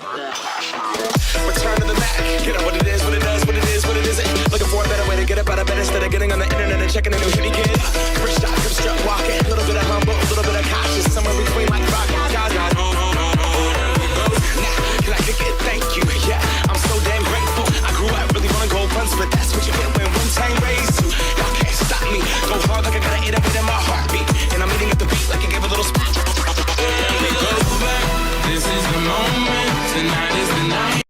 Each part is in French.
Return to the Mac. Get up what it is, what it does, what it is, what it isn't. Looking for a better way to get up out of bed instead of getting on the internet and checking a new hit kid. First shot, good strut walking. A little bit of humble, a little bit of cautious. Somewhere between like rock and God. Nah, can I kick it? Thank you. Yeah, I'm so damn grateful. I grew up really wanna go runs, but that's what you get when Wu-Tang raised you. Y'all can't stop me. Go hard like I got an 808 in my heartbeat. And I'm eating at the beat like it gave a little spot. This is the moment. Tonight is the night.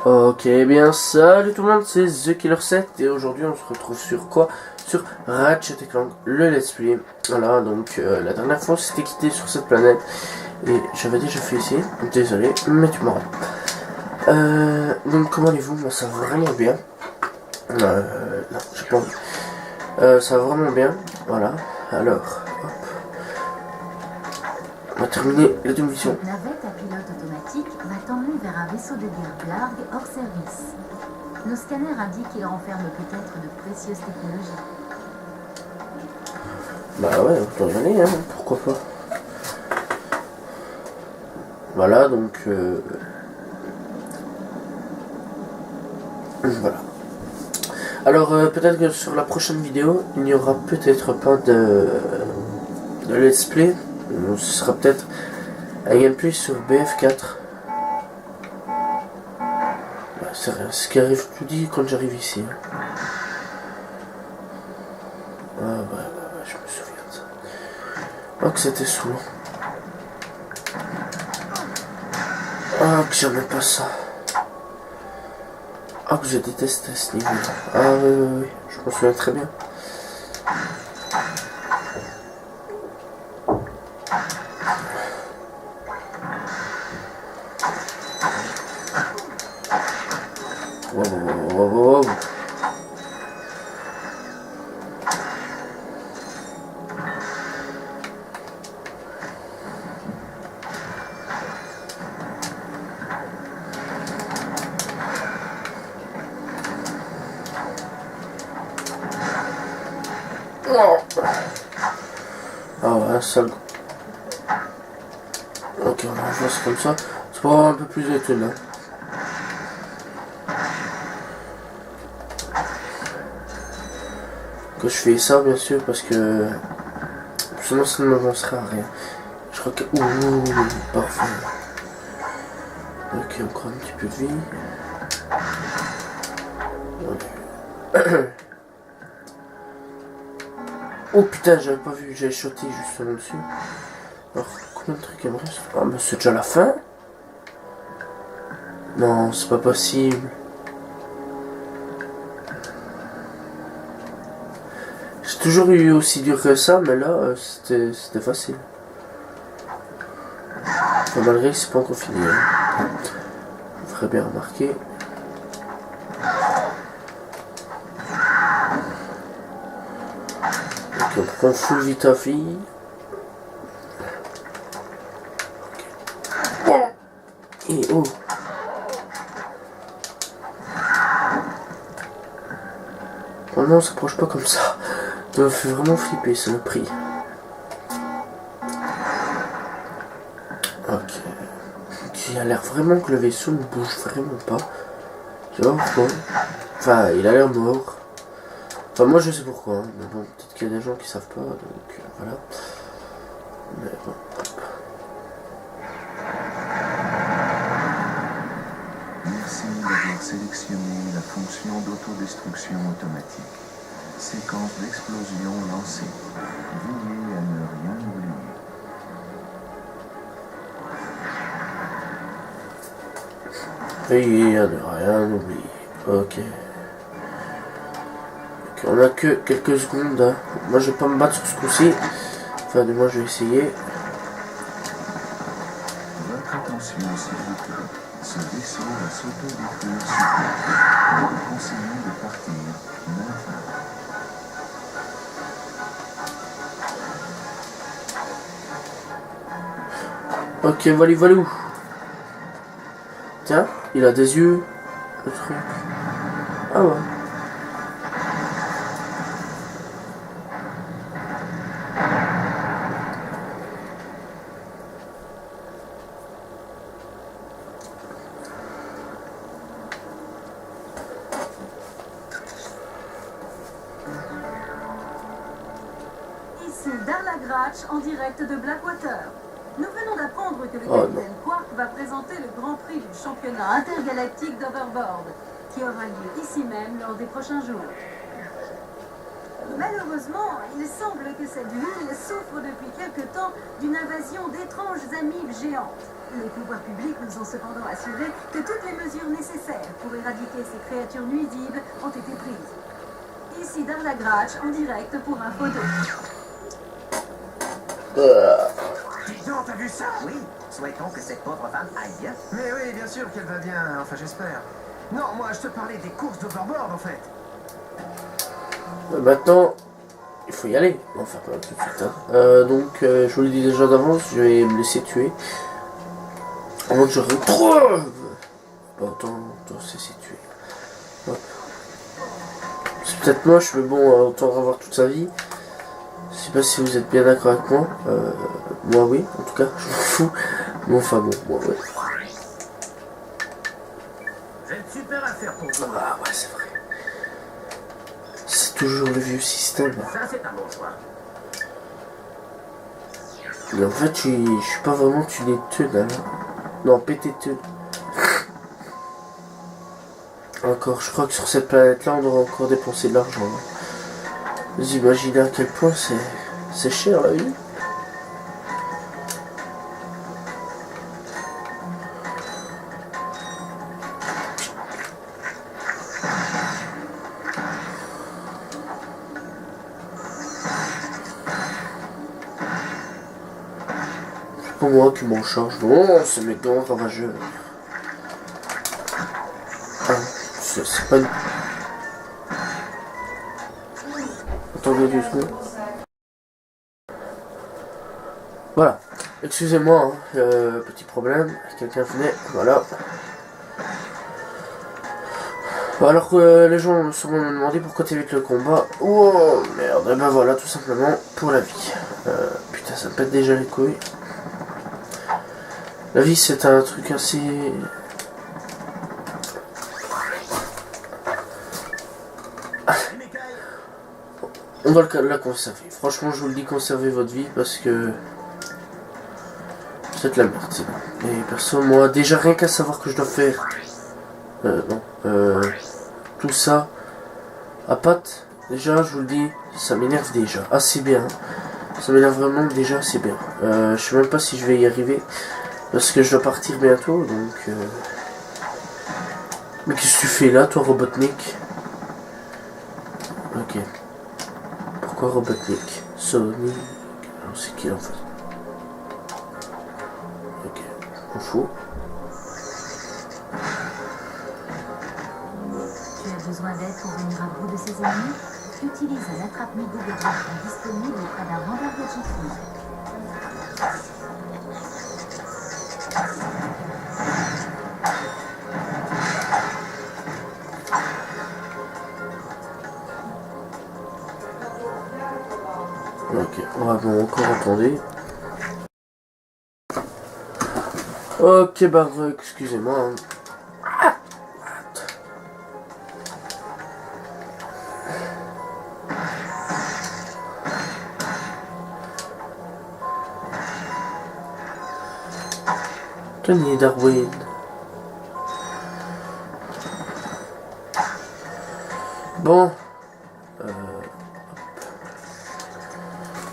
Ok, bien salut tout le monde, c'est The Killer 7 et aujourd'hui on se retrouve sur quoi? Sur Ratchet & Clank, le let's play. Voilà, donc la dernière fois c'était quitté sur cette planète et j'avais déjà fait ici, désolé, mais tu m'auras. Donc comment allez-vous? Moi ça va vraiment bien. Non, j'ai pas envie. Ça va vraiment bien, voilà, alors, hop. On va terminer les deux missions. Cette navette à pilote automatique va t'emmener vers un vaisseau de guerre Blarg hors service. Nos scanners indiquent qu'il renferme peut-être de précieuses technologies. Bah ouais, on peut y aller, hein, pourquoi pas. Voilà, donc... voilà. Alors, peut-être que sur la prochaine vidéo, il n'y aura peut-être pas de let's play. Ce sera peut-être un gameplay sur BF4. Bah, c'est rien, ce qui arrive, je te dis quand j'arrive ici. Hein. Ah ouais, je me souviens de ça. Oh, que c'était sourd. Ah, que j'aimais pas ça. Ah, que je détestais ce niveau. Ah oui, je m'en souviens très bien. Wow. Ah ouais, ça. Ok, on va jouer comme ça. C'est pour avoir un peu plus de thunes, hein. Que je fais ça bien sûr parce que sinon ça ne m'avancera à rien. Je crois que... Ouh, parfait. Ok, encore un petit peu de vie. Okay. Oh putain, j'avais pas vu, j'avais shoté justement dessus. Alors, combien de trucs il me reste? Ah mais c'est déjà la fin? Non, c'est pas possible. J'ai toujours eu aussi dur que ça, mais là, c'était facile. Enfin, malgré que c'est pas encore fini. Hein. Vous ferez bien remarquer. Ok, on prend full vite à fille. Okay. Et oh. Oh non, on s'approche pas comme ça. Ça me fait vraiment flipper, ça le prix. Ok. Il a l'air vraiment que le vaisseau ne bouge vraiment pas. Tu vois pourquoi? Enfin, il a l'air mort. Enfin, moi je sais pourquoi. Hein. Mais bon, peut-être qu'il y a des gens qui savent pas. Donc voilà. Mais bon. Merci d'avoir sélectionné la fonction d'autodestruction automatique. Séquence d'explosion lancée. Veillez à ne rien oublier. Veillez à ne rien oublier. Ok. On a que quelques secondes. Hein. Moi je vais pas me battre sur ce coup-ci. Enfin, du moins je vais essayer. Votre attention s'il vous plaît. Ce vaisseau va s'autodétruire sous peu. Nous vous conseillons de partir maintenant. Ok, voilà où. Tiens, il a des yeux. Le truc. Ah ouais. Darla Gratch en direct de Blackwater. Nous venons d'apprendre que le Oh, capitaine Quark va présenter le Grand Prix du championnat intergalactique d'Overboard, qui aura lieu ici même lors des prochains jours. Malheureusement, il semble que cette ville souffre depuis quelque temps d'une invasion d'étranges amibes géantes. Les pouvoirs publics nous ont cependant assuré que toutes les mesures nécessaires pour éradiquer ces créatures nuisibles ont été prises. Ici Darla Gratch en direct pour un photo. Dis donc, t'as vu ça? Oui, souhaitons que cette pauvre femme aille bien. Mais oui, bien sûr qu'elle va bien, enfin j'espère. Non, moi je te parlais des courses d'overboard en fait. Maintenant, il faut y aller. Enfin, pas tout de suite. Hein. Donc, je vous l'ai dit déjà d'avance, je vais me laisser tuer. Avant que je retrouve. Bon, autant se laisser tuer. Hop. C'est peut-être moche, mais bon, autant revoir toute sa vie. Je sais pas si vous êtes bien d'accord avec moi. Moi, oui, en tout cas, je m'en fous. Mais enfin, bon, moi, ouais. J'ai une super affaire pour vous. Ah, ouais, c'est vrai. C'est toujours le vieux système. Ça, c'est un bon choix. Mais en fait, je suis pas vraiment tuné de thunes, alors. Non, pété de thunes. Encore, je crois que sur cette planète-là, on doit encore dépenser de l'argent. Hein. Vous imaginez à quel point c'est cher, la vie. C'est pas moi qui m'en charge. Non, c'est mes gants ravageurs. Ah, c'est pas... Attendez 2 secondes. Voilà. Excusez-moi, hein, petit problème. Quelqu'un venait, voilà. Alors que les gens me seront demandé pourquoi t'évites le combat. Oh merde, et ben voilà, tout simplement pour la vie. Putain, ça me pète déjà les couilles. La vie, c'est un truc assez... On doit la conserver. Franchement, je vous le dis, conservez votre vie parce que c'est de la merde. Et perso, moi, déjà rien qu'à savoir que je dois faire tout ça à pattes, déjà, je vous le dis, ça m'énerve déjà assez bien. Ça m'énerve vraiment déjà assez bien. Je sais même pas si je vais y arriver parce que je dois partir bientôt. Donc, mais qu'est-ce que tu fais là, toi, Robotnik? Ok. Pourquoi Robotnik? Sonic... Alors c'est qui en fait? Ok, on fout. Tu as besoin d'aide pour venir à bout de ses ennemis? Utilise un attrape-nigo de dragon disponible auprès d'un vendeur de chiffres. Ok, on va bon, encore attendez. Ok, bah excusez-moi. Hein. Tenez, Darwin. Bon.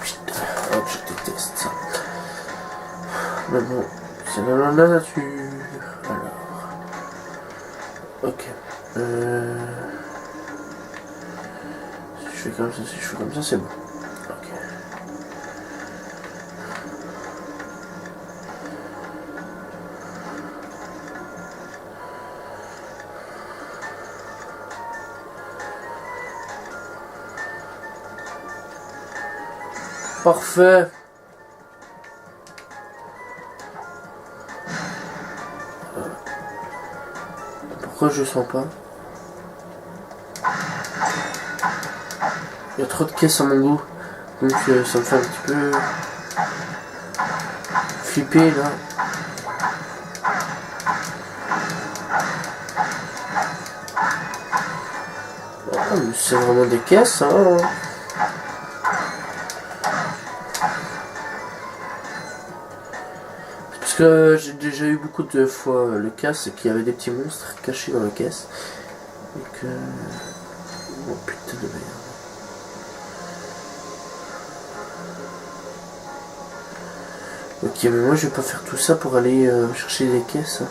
Putain, hop, je déteste ça. Mais bon, c'est dans la nature. Alors. Ok. Si je fais comme ça, c'est bon. Ok. Parfait. Pourquoi je sens pas? Il y a trop de caisses à mon goût. Donc ça me fait un petit peu flipper là. Ah, mais c'est vraiment des caisses hein. Parce que j'ai déjà eu beaucoup de fois le cas, c'est qu'il y avait des petits monstres cachés dans la caisse. Et que... Oh putain de merde. Ok, mais moi je vais pas faire tout ça pour aller chercher des caisses.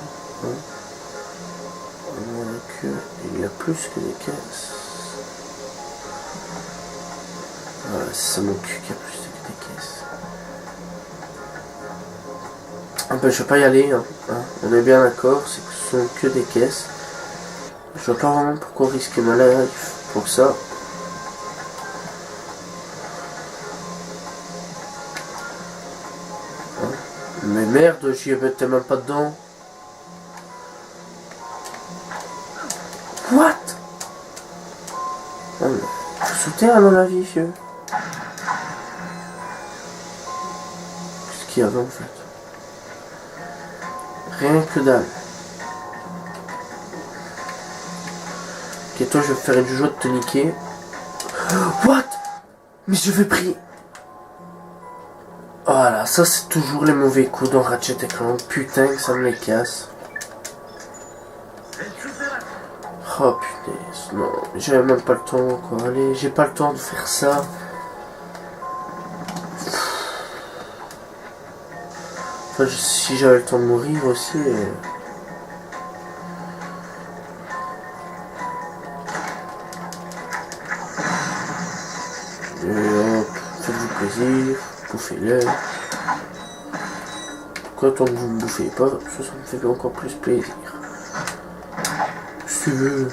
Hein. Il y a plus que des caisses. Voilà, c'est ça mon cul qu'il y a plus que des caisses. Ah ben je vais pas y aller, hein. On est bien d'accord, c'est que ce sont que des caisses. Je vois pas vraiment pourquoi risquer ma life pour ça. Hein. Mais merde, j'y mettais même pas dedans. What? Oh, sous terre à mon avis, vieux. Qu'est-ce qu'il y avait en fait? Rien que dalle. Ok, toi je vais faire une joie de te niquer. What? Mais je vais prier. Voilà, ça c'est toujours les mauvais coups dans Ratchet & Clank. Putain que ça me les casse. Oh putain, non, j'avais même pas le temps quoi. Allez, j'ai pas le temps de faire ça. Enfin, si j'avais le temps de mourir aussi. Et hop, faites-vous plaisir, bouffez-le. Pourquoi tant que vous ne bouffez pas, ça me fait encore plus plaisir. Si tu veux.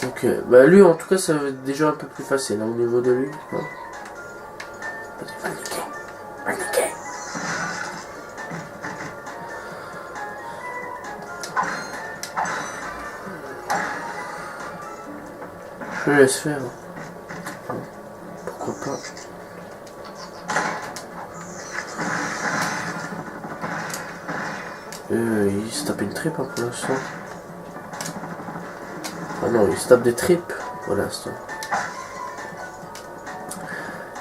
Ok, bah lui en tout cas ça va être déjà un peu plus facile hein, au niveau de lui. Hein. Je le laisse faire. Hein. Pourquoi pas. Il se tape une tripe hein, pour l'instant. Ah non, il se tape des tripes pour l'instant.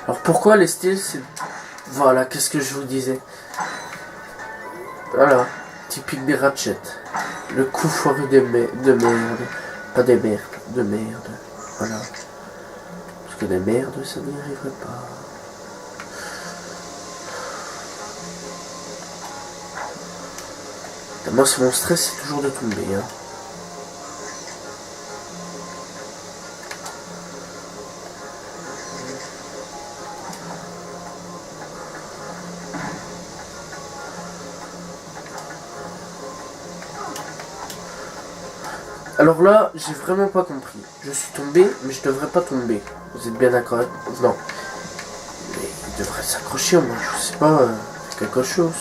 Alors pourquoi les styles c'est... Voilà, qu'est-ce que je vous disais. Voilà, typique des Ratchet. Le coup foiré de merde. Pas des merdes, de merde. Voilà. Parce que des merdes, ça n'y arriverait pas. Moi, mon stress, c'est toujours de tomber. Hein. Alors là, j'ai vraiment pas compris. Je suis tombé, mais je devrais pas tomber. Vous êtes bien d'accord? Non. Mais il devrait s'accrocher au moins, je sais pas, quelque chose.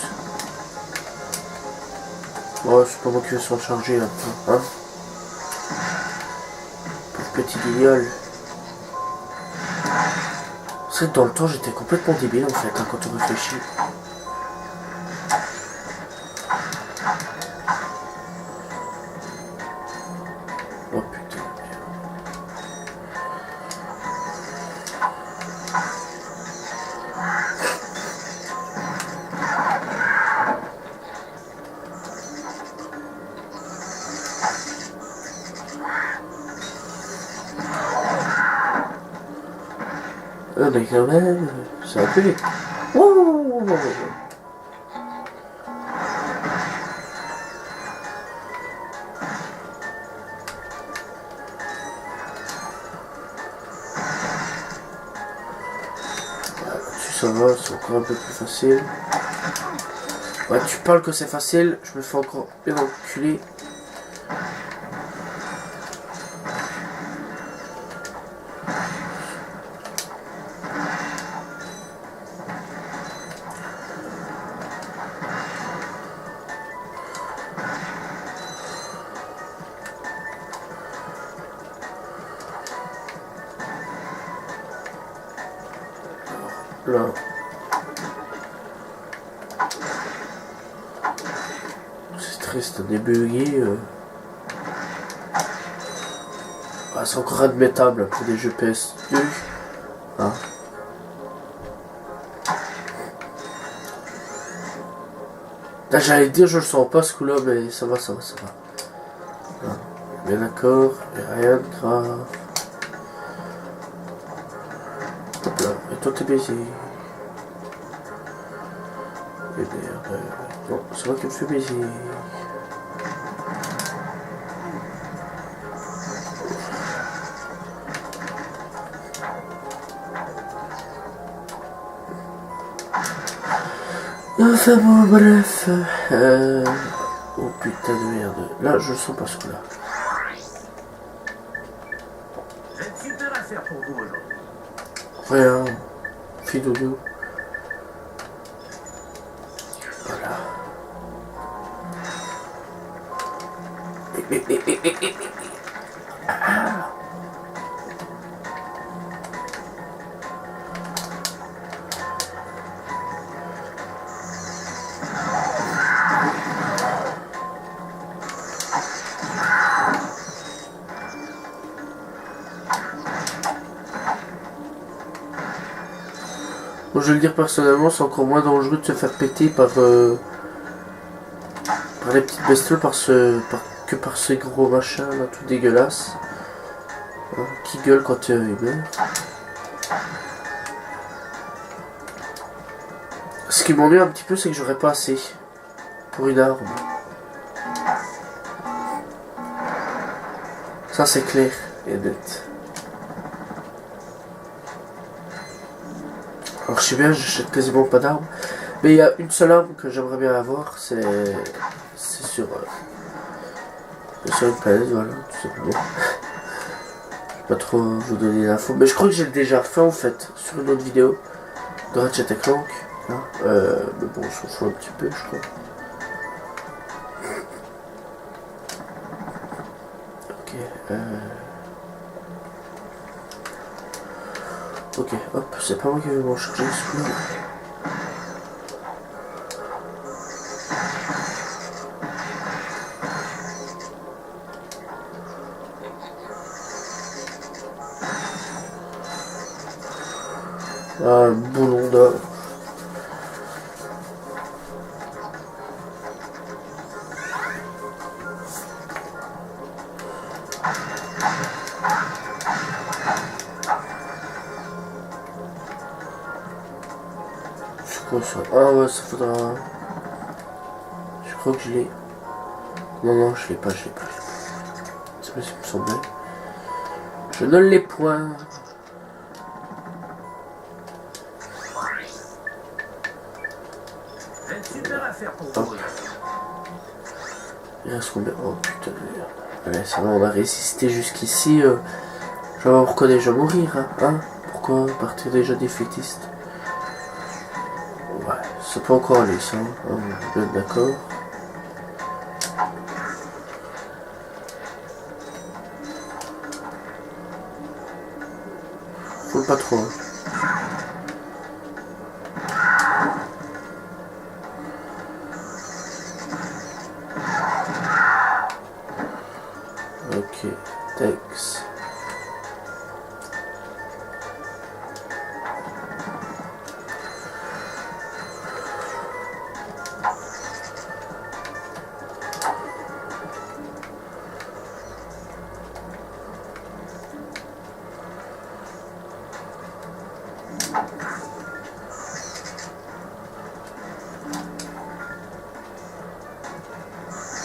Oh, c'est pas moi qui vais s'en charger là, hein. Pauvre petit guignol. C'est vrai que dans le temps, j'étais complètement débile en fait, hein, quand on réfléchit. Oh putain. Mais quand même, ça va plus vite. Wouh. Là-dessus ça va, c'est encore un peu plus facile. Ouais, tu parles que c'est facile, je me fais encore bien enculer. Là. C'est triste, on est bugué. Ah, c'est encore admettable pour des jeux PS2. Hein. Là, j'allais dire, je le sens pas ce coup-là, mais ça va. Ah, bien d'accord, et rien de grave. Hop là, et toi t'es baisé. Et merde, non, c'est moi qui me fais baiser. Enfin bon, bref. Oh putain de merde. Là, je sens pas ce coup-là. J'ai une super affaire pour vous aujourd'hui. Rien. Fille dodo. Voilà. Ah. Bon, je vais le dire personnellement, c'est encore moins dangereux de se faire péter par les petites bestioles que par ces gros machins là, tout dégueulasses, hein, qui gueulent quand ils meurent. Ce qui m'ennuie un petit peu, c'est que j'aurais pas assez pour une arme. Ça c'est clair et net. Alors je sais bien, j'achète quasiment pas d'armes, mais il y a une seule arme que j'aimerais bien avoir, c'est sur une planète, voilà, tout simplement. Je vais pas trop vous donner l'info, mais je crois que j'ai déjà fait en fait sur une autre vidéo de Ratchet & Clank, hein, mais bon, je s'en fout un petit peu, je crois. Ok, ok, hop, c'est pas moi qui vais m'en charger ce coup-là. Un boulon d'or. C'est quoi ça? Ah ouais, ça faudra... Je crois que je l'ai... Non, je l'ai pas. C'est pas ce qui me semblait. Je ne l'ai point. J'ai une super affaire pour vous. Il reste combien? Oh putain de merde. Allez, ça va, on a résisté jusqu'ici. Je vais voir pourquoi déjà mourir, hein? Pourquoi partir déjà défaitiste? Ouais, ça peut encore aller, ça. Hein, je vais être d'accord. Faut pas trop. Hein. Ok, thanks.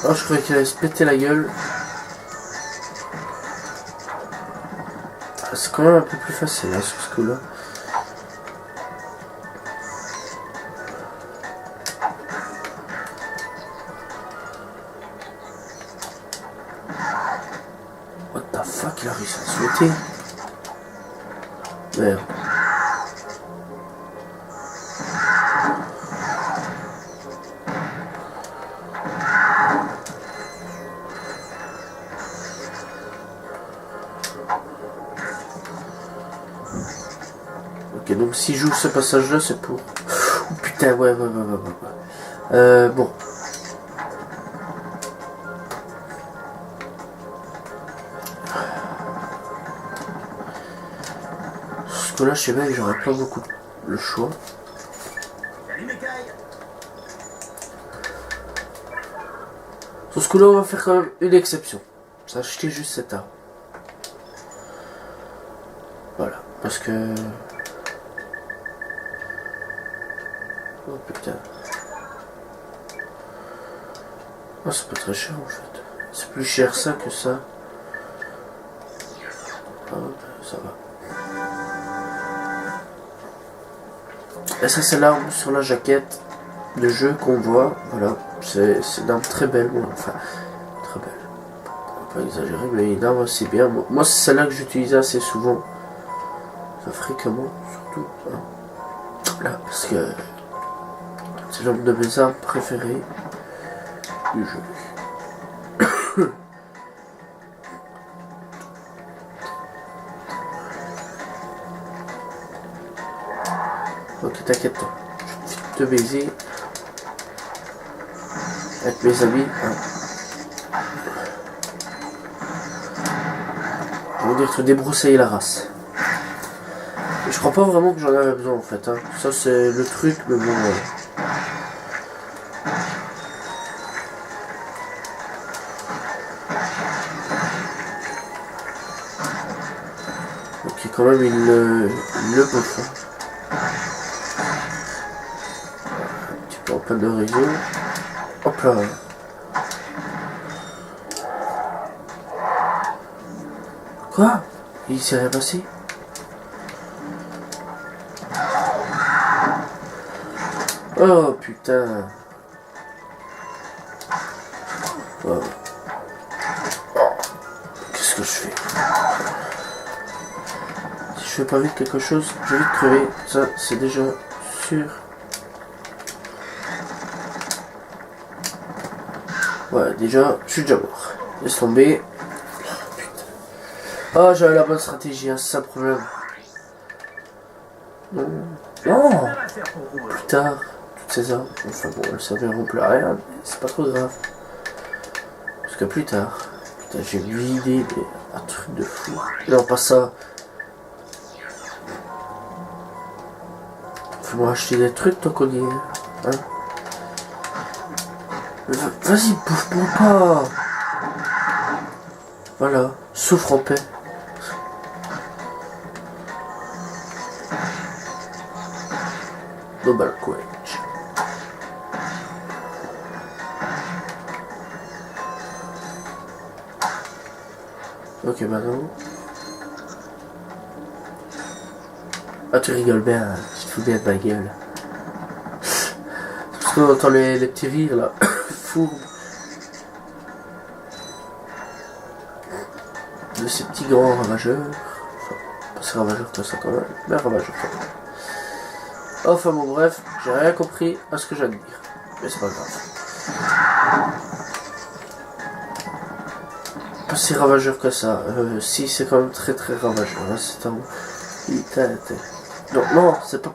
Oh, je croyais qu'il allait se péter la gueule. C'est quand même un peu plus facile là, sur ce coup-là. What the fuck, il a réussi à sauter. Merde. Ok, donc si je joue ce passage-là, c'est pour... Oh putain, ouais. Bon. Ce que là, je sais bien que j'aurais pas beaucoup le choix. Salut Michael. Sur ce coup-là, on va faire quand même une exception. Ça, acheter juste cette arme. Voilà, parce que... Oh putain. Oh, c'est pas très cher en fait. C'est plus cher ça que ça. Ah, ça va. Et ça, c'est l'arme sur la jaquette de jeu qu'on voit. Voilà, c'est une arme très belle. Bon, enfin, très belle. Pas exagéré, mais une arme assez bien. Moi, c'est celle-là que j'utilise assez souvent. Enfin, fréquemment, surtout. Hein. Là, parce que c'est l'une de mes armes préférées du jeu. Ok, t'inquiète-toi. Je vais te baiser. Avec mes amis. Hein. On va dire te débroussailler la race. Et je crois pas vraiment que j'en avais besoin en fait. Hein. Ça c'est le truc, mais bon. Ok, quand même il le bouffe. Hein. Un petit peu en panne de réseau. Hop là. Quoi? Il s'est rien passé? Oh putain. Oh. Qu'est-ce que je fais? Si je fais pas vite quelque chose, je vais vite crever. Ça, c'est déjà sûr. Ouais, déjà, je suis déjà mort. Laisse tomber. Oh, putain. Oh, j'avais la bonne stratégie, hein, c'est ça le problème. Non. Non. Plus tard, toutes ces armes. Enfin bon, elles serviront plus à rien, mais c'est pas trop grave. Parce que plus tard, putain, j'ai eu l'idée, mais un truc de fou. Non, pas ça. Faut-moi acheter des trucs, ton collier. Hein? Vas-y, bouffe-moi pas. Voilà, souffre en paix. Global Quench. Ok, maintenant. Ah, tu rigoles bien, tu te fous bien de ma gueule. Parce qu'on entend les petits rires là. Fou. De ces petits grands ravageurs. Enfin, pas si ravageurs que ça quand même, mais ravageurs quand même. Enfin bon bref, j'ai rien compris à ce que j'ai à dire. Mais c'est pas grave. Pas si ravageur que ça. Si c'est quand même très très ravageur. Hein. C'est un... Putain. Non, non, c'est pas...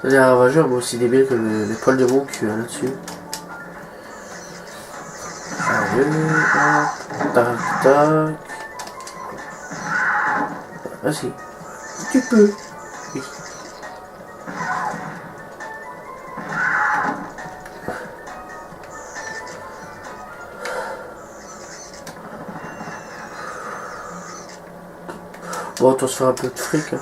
C'est un ravageur mais aussi débile que les poils de mon cul hein, là-dessus. Allez, hop, tac, tac. Vas-y. Tu peux. Oui. Bon, on se faire un peu de fric. Hein.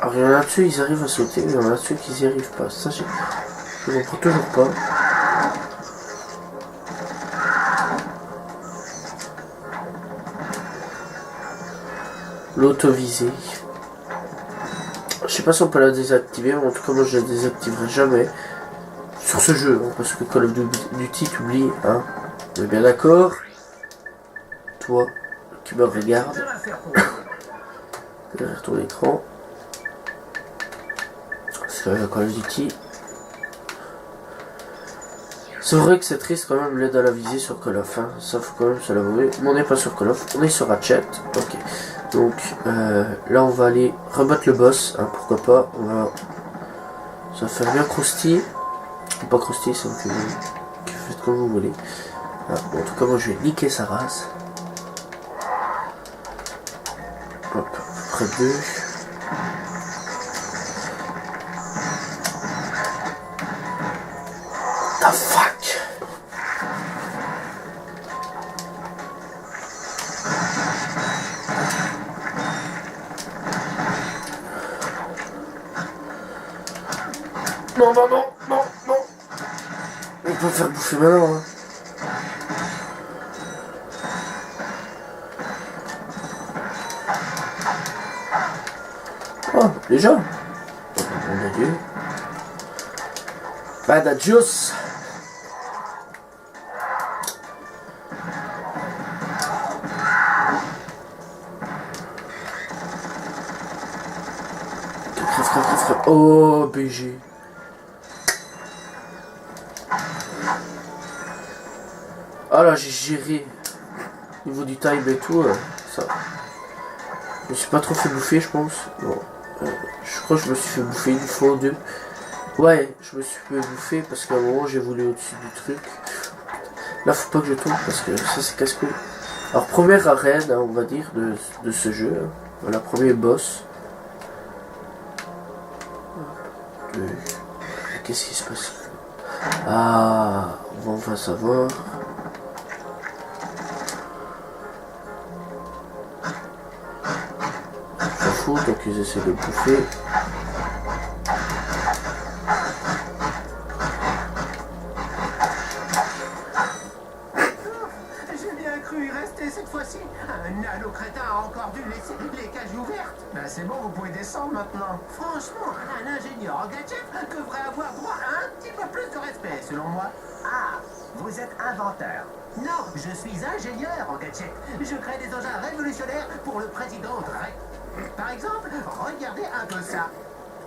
Alors, il y en a dessus, ils arrivent à sauter, mais il y en a dessus qui n'y arrivent pas. Ça, je comprends toujours pas. L'auto-visée. Je sais pas si on peut la désactiver, mais en tout cas, moi, je la désactiverai jamais. Sur ce jeu, hein, parce que Call of Duty, t'oublies, hein. On est bien d'accord. Toi, qui me regarde. Derrière ton écran. C'est vrai, Call of Duty. C'est vrai que c'est triste quand même l'aide à la visée sur Call of. Hein. Ça faut quand même se l'avouer. Mais on n'est pas sur Call of, on est sur Ratchet. Ok. Donc là on va aller rebattre le boss. Hein, pourquoi pas. Ça va faire bien croustille. Pas croustille, ça me fait. Faites comme vous voulez. Ah, bon, en tout cas moi je vais niquer sa race. Hop, près de 2. The fuck? Non, non, non, non, non. On peut me faire bouffer maintenant. Hein. Oh, déjà. Mon adieu. Bad adios. Crève. Oh, BG. Ah là, j'ai géré. Au niveau du time et tout, ça. Je me suis pas trop fait bouffer, je pense. Bon. Je crois que je me suis fait bouffer une fois ou deux. Ouais, je me suis fait bouffer parce qu'à un moment j'ai voulu au-dessus du truc. Là, faut pas que je tombe parce que ça c'est casse-couille. Alors, première arène, hein, on va dire, de ce jeu. Hein. Voilà, premier boss. Qu'est-ce qui se passe? Ah, on va savoir. Je m'en fous, donc ils essaient de bouffer. J'ai bien cru y rester cette fois-ci. Un ado crétin a encore dû laisser les cages ouvertes. Ben c'est bon, vous pouvez descendre maintenant. Franchement, un ingénieur en gadget devrait avoir droit à un petit peu plus de respect, selon moi. Ah, vous êtes inventeur. Non, je suis ingénieur en gadget. Je crée des engins révolutionnaires pour le président Drake. Par exemple, regardez un peu ça.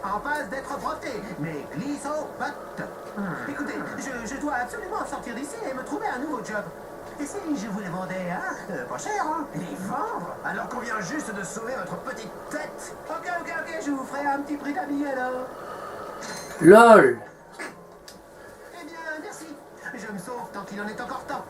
En passe d'être frotté, mais glisse au pote. Écoutez, je dois absolument sortir d'ici et me trouver un nouveau job. Et si je vous les vendais, hein, pas cher, hein? Les vendre? Alors qu'on vient juste de sauver votre petite tête. Ok, je vous ferai un petit prix d'habillé alors. LOL. Eh bien, merci. Je me sauve tant qu'il en est encore temps.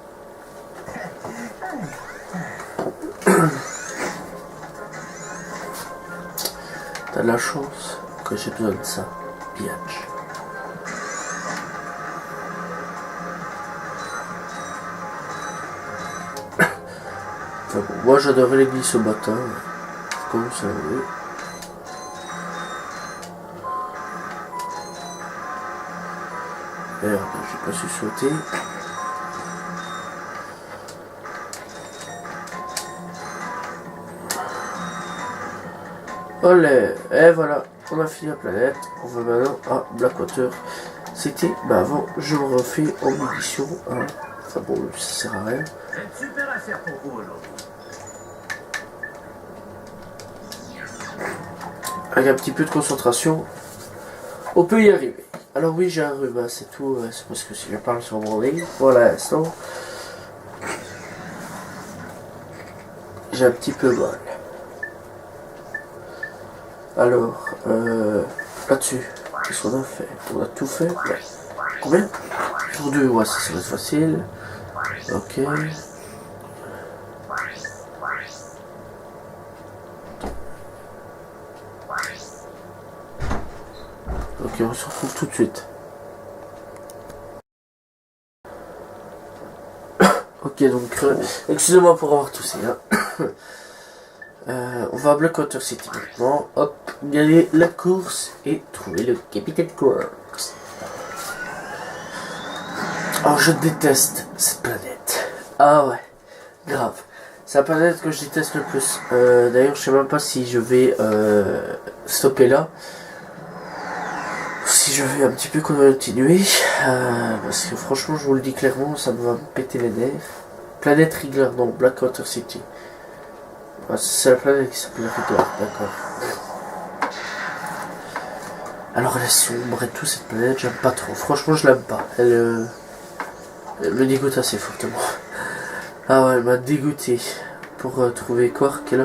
T'as de la chance que j'ai besoin de ça, biatch. Enfin bon, moi j'adorais les glisses au bâton, comme ça veut. Merde, j'ai pas su sauter. Olé, et voilà, on a fini la planète. On va maintenant à Blackwater. C'était, bah avant, je me refais en munitions. Hein. Enfin bon, ça sert à rien. J'ai une super affaire pour vous aujourd'hui. Avec un petit peu de concentration, on peut y arriver. Alors oui, j'ai un rhume, c'est tout. C'est parce que si je parle sur mon nez, pour l'instant, j'ai un petit peu mal. Alors, là-dessus, qu'est-ce qu'on a fait? On a tout fait? Ouais. Combien? Pour 2, ouais, ça va être facile. Ok. Ok, on se retrouve tout de suite. Ok, donc, excusez-moi pour avoir toussé. Hein. On va à Blackwater City maintenant. Hop, gagner la course et trouver le Capitaine Quarks. Alors, je déteste cette planète. Ah ouais, grave. C'est la planète que je déteste le plus. D'ailleurs, je sais même pas si je vais stopper là. Si je vais un petit peu continuer. Parce que franchement, je vous le dis clairement, ça va me péter les nerfs. Planète Riggler, donc Blackwater City. Ah, c'est la planète qui s'appelle Riggler, d'accord. Alors elle est sombre et tout, cette planète, j'aime pas trop. Franchement, je l'aime pas. Elle me dégoûte assez fortement. Ah ouais, elle m'a dégoûté. Pour trouver Quark là.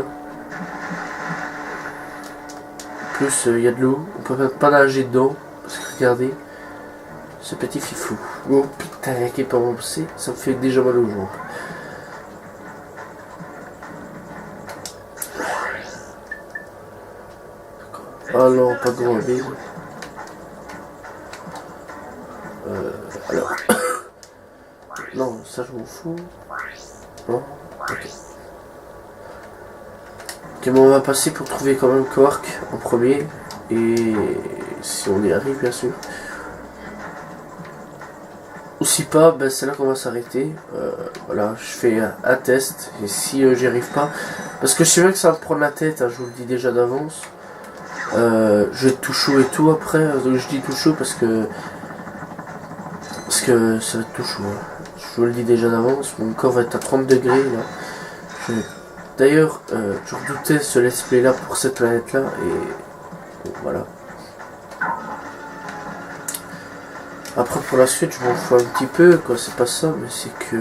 En plus, il y a de l'eau. On peut même pas nager dedans. Parce que regardez. Ce petit fifou. Oh putain, rien qui est pas avancé. Ça me fait déjà mal aux jambes. Ah non, pas de grand ville. Alors. ça je m'en fous. Non. Ok. Ok, bon, on va passer pour trouver quand même Quark en premier. Et si on y arrive, bien sûr. Ou si pas, ben c'est là qu'on va s'arrêter. Voilà, je fais un test. Et si j'y arrive pas, parce que je sais bien que ça va me prendre la tête, hein, je vous le dis déjà d'avance. Je vais être tout chaud et tout après. Je dis tout chaud parce que ça va être tout chaud. Hein. Je vous le dis déjà d'avance. Mon corps va être à 30 degrés là. D'ailleurs, je redoutais ce let's play là pour cette planète là. Et bon, voilà. Après pour la suite je m'en fous un petit peu quoi, c'est pas ça, mais c'est que...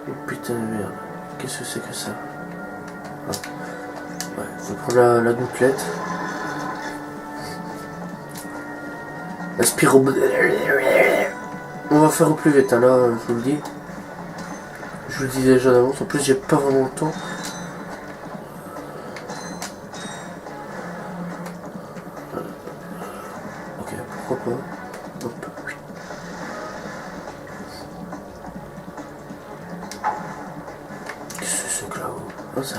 Oh putain de merde, qu'est-ce que c'est que ça? Ah. Ouais, faut prendre la gouttelette. Aspire au... On va faire au plus vite, hein, là, je vous le dis. Je vous le dis déjà d'avance, en plus j'ai pas vraiment le temps. Ok, pourquoi pas. Hop. Qu'est-ce que c'est que là-haut? Oh, ça...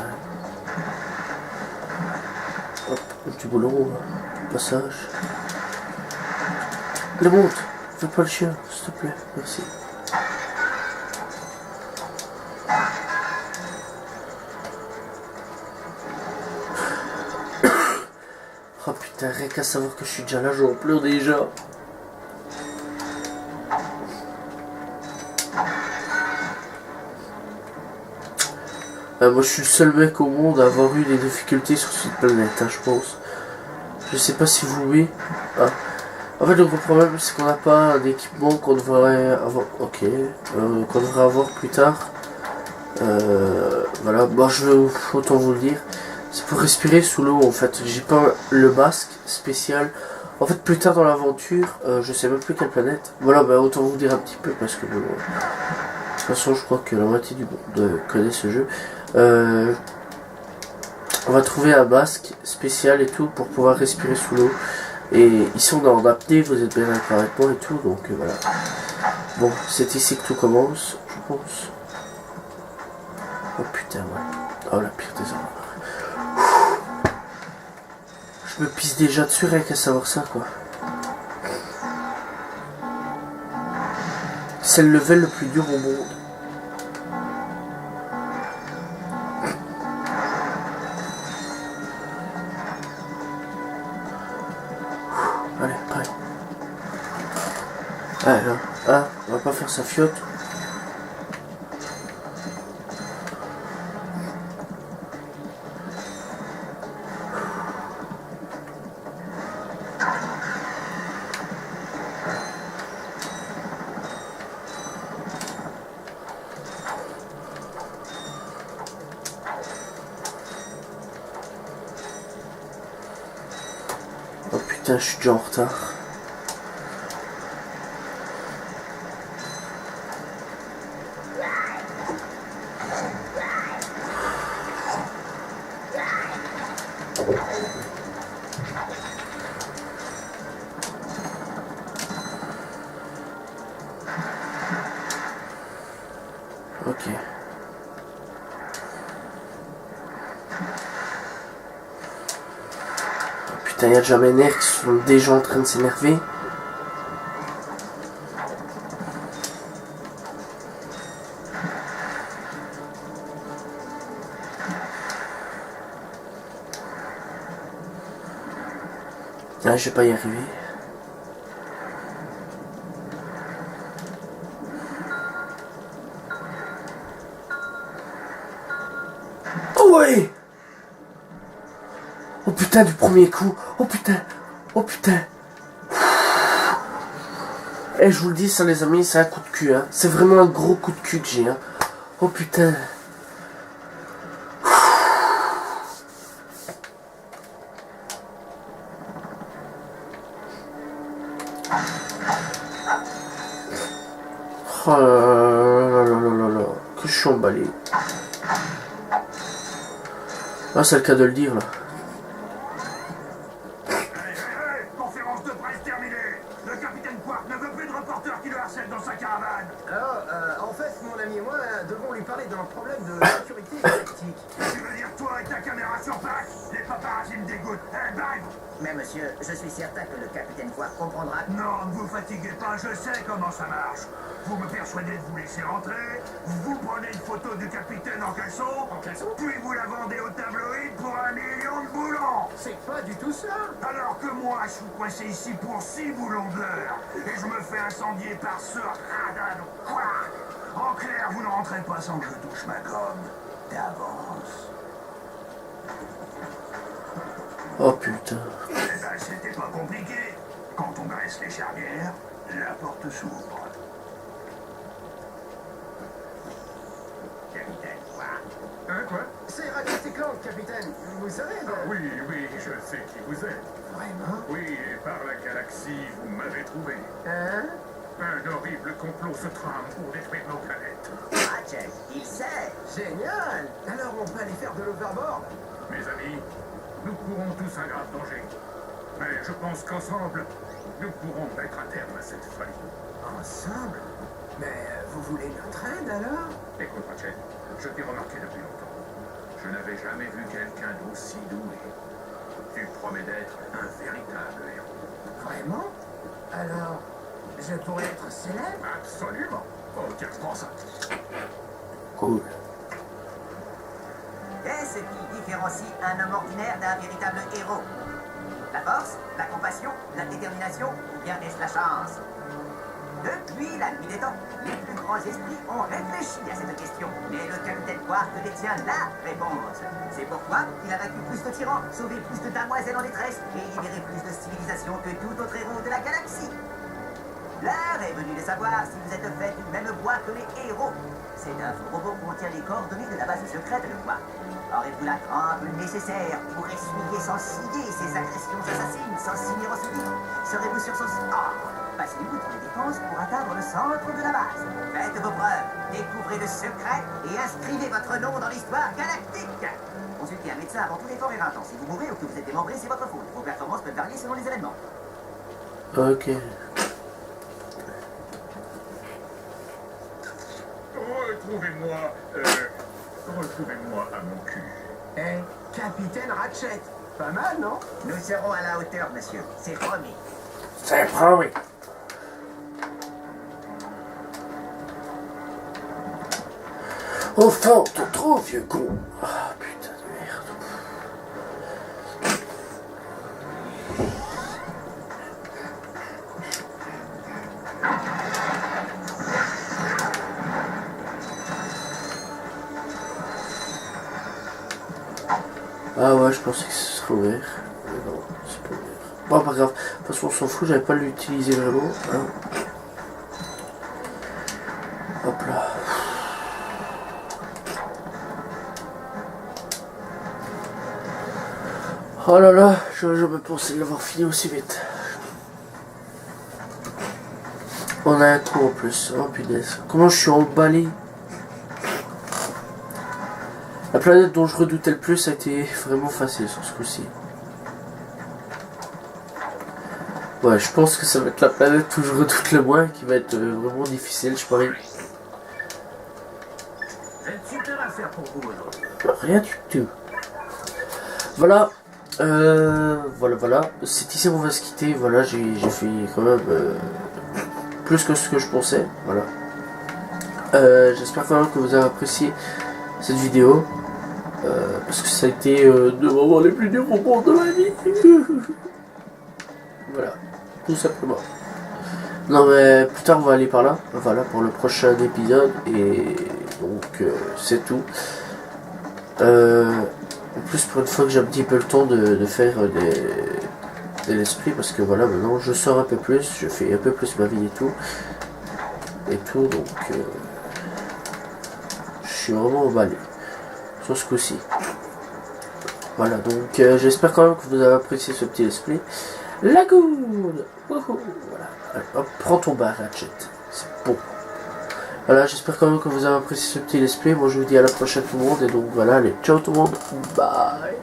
Hop, un petit boulot, passage. Le monte, fais pas le chien, s'il te plaît, merci. Oh putain, rien qu'à savoir que je suis déjà là, j'en pleure déjà. Moi je suis le seul mec au monde à avoir eu des difficultés sur cette planète, hein, je pense. Je sais pas si vous oui. Ah. En fait le gros problème c'est qu'on n'a pas d'équipement qu'on devrait avoir. Ok. Qu'on devrait avoir plus tard. Voilà, moi je vais autant vous le dire. C'est pour respirer sous l'eau en fait. J'ai pas le masque spécial. En fait plus tard dans l'aventure, je sais même plus quelle planète. Voilà, bah autant vous dire un petit peu parce que bon, de toute façon je crois que la moitié du monde connaît ce jeu. On va trouver un masque spécial et tout pour pouvoir respirer sous l'eau. Et ici on a adapté, vous êtes bien d'accord avec moi et tout, donc voilà. Bon, c'est ici que tout commence, je pense. Oh putain, ouais. Oh la pire des horreurs. Je me pisse déjà dessus rien qu'à savoir ça, quoi. C'est le level le plus dur au monde. Allez, prêt. Allez, là. Ah, on va pas faire sa fiotte. Oh putain, je suis déjà en retard. Ok. Putain, y'a déjà mes nerfs qui sont déjà en train de s'énerver. Ah, je vais pas y arriver. Oh ouais! Oh putain, du premier coup. Oh putain. Oh putain. Et je vous le dis, ça les amis, c'est un coup de cul. Hein. C'est vraiment un gros coup de cul que j'ai. Hein. Oh putain. Oh là là là là là. Que je suis emballé. Ah, c'est le cas de le dire là. Conférence de presse terminée. Le capitaine Quark ne veut plus de reporters qui le harcèlent dans sa caravane. Alors, en écoute. Hé, Blind! Mais monsieur, je suis certain que le capitaine Quark comprendra. Non, ne vous fatiguez pas, je sais comment ça marche. Vous me persuadez de vous laisser rentrer, vous prenez une photo du capitaine en caleçon, puis vous la vendez au tabloïd pour 1 million de boulons. C'est pas du tout ça. Alors que moi, je suis coincé ici pour 6 boulons de l'heure, et je me fais incendier par ce radin de Quark. En clair, vous ne rentrez pas sans que je touche ma gomme. D'avance. Oh putain. Eh ben, c'était pas compliqué. Quand on graisse les charnières, la porte s'ouvre. Capitaine Quark. Hein, quoi? C'est Ratchet et Clank, capitaine. Vous savez, Oui, oui, je sais qui vous êtes. Vraiment? Oui, et par la galaxie, vous m'avez trouvé. Hein? Un horrible complot se trame pour détruire nos planètes. Ratchet, il sait. Génial. Alors on peut aller faire de l'overboard. Mes amis, nous courons tous un grave danger. Mais je pense qu'ensemble, nous pourrons mettre un terme à cette folie. Ensemble? Mais vous voulez notre aide alors? Écoute, Ratchet, je t'ai remarqué depuis longtemps. Je n'avais jamais vu quelqu'un d'aussi doué. Tu promets d'être un véritable héros. Vraiment? Alors, je pourrais être célèbre? Absolument. Oh, tiens, prends ça. Cool. Qu'est-ce qui différencie un homme ordinaire d'un véritable héros? La force, la compassion, la détermination ou bien est-ce la chance? Depuis la nuit des temps, les plus grands esprits ont réfléchi à cette question. Mais le capitaine Quark détient la réponse. C'est pourquoi il a vaincu plus de tyrans, sauvé plus de damoiselles en détresse et libéré plus de civilisations que tout autre héros de la galaxie. L'heure est venue de savoir si vous êtes fait du même bois que les héros. C'est un faux robot contient les coordonnées de la base secrète de Quark. Aurez-vous la trempe nécessaire pour essuyer sans ciller ces agressions assassines sans signer au souvenir? Serez-vous sur son... Passez-vous dans les défenses pour atteindre le centre de la base. Faites vos preuves, découvrez le secret et inscrivez votre nom dans l'histoire galactique. Consultez un médecin avant tout effort éreintant. Si vous mourrez ou que vous êtes démembré, c'est votre faute. Vos performances peuvent varier selon les événements. Ok. Retrouvez-moi à mon cul. Eh, capitaine Ratchet. Pas mal, non? Nous serons à la hauteur, monsieur. C'est promis. C'est promis. Enfin, on te trouve, vieux con. Ah, putain de merde. Ah ouais, je pensais que ce serait ouvert. Mais non, c'est pas ouvert. Bon, pas grave. De toute façon, on s'en fout, j'avais pas l'utiliser vraiment. Hein. Hop là. Oh là là, j'aurais jamais pensé l'avoir fini aussi vite. On a un coup en plus. Oh punaise. Comment je suis emballé. La planète dont je redoutais le plus a été vraiment facile sur ce coup-ci. Ouais, je pense que ça va être la planète où je redoute le moins qui va être vraiment difficile, je parie. J'ai une super affaire pour vous aujourd'hui. Rien du tout. Voilà. Voilà. C'est ici qu'on va se quitter. Voilà, j'ai fait quand même plus que ce que je pensais. Voilà. J'espère quand même que vous avez apprécié cette vidéo. Parce que ça a été deux moments les plus durs au monde de ma vie. Voilà, tout simplement. Non mais plus tard on va aller par là. Voilà pour le prochain épisode. Et donc c'est tout. En plus pour une fois que j'ai un petit peu le temps de faire des esprits. Parce que voilà maintenant je sors un peu plus. Je fais un peu plus ma vie et tout. Donc je suis vraiment emballé sur ce coup-ci. Voilà, donc j'espère quand même que vous avez apprécié ce petit esprit. La good. Wouhou. Voilà. Hop, prends ton bar, Ratchet. C'est bon. Voilà, j'espère quand même que vous avez apprécié ce petit esprit. Moi je vous dis à la prochaine tout le monde. Et donc voilà, allez, ciao tout le monde. Bye.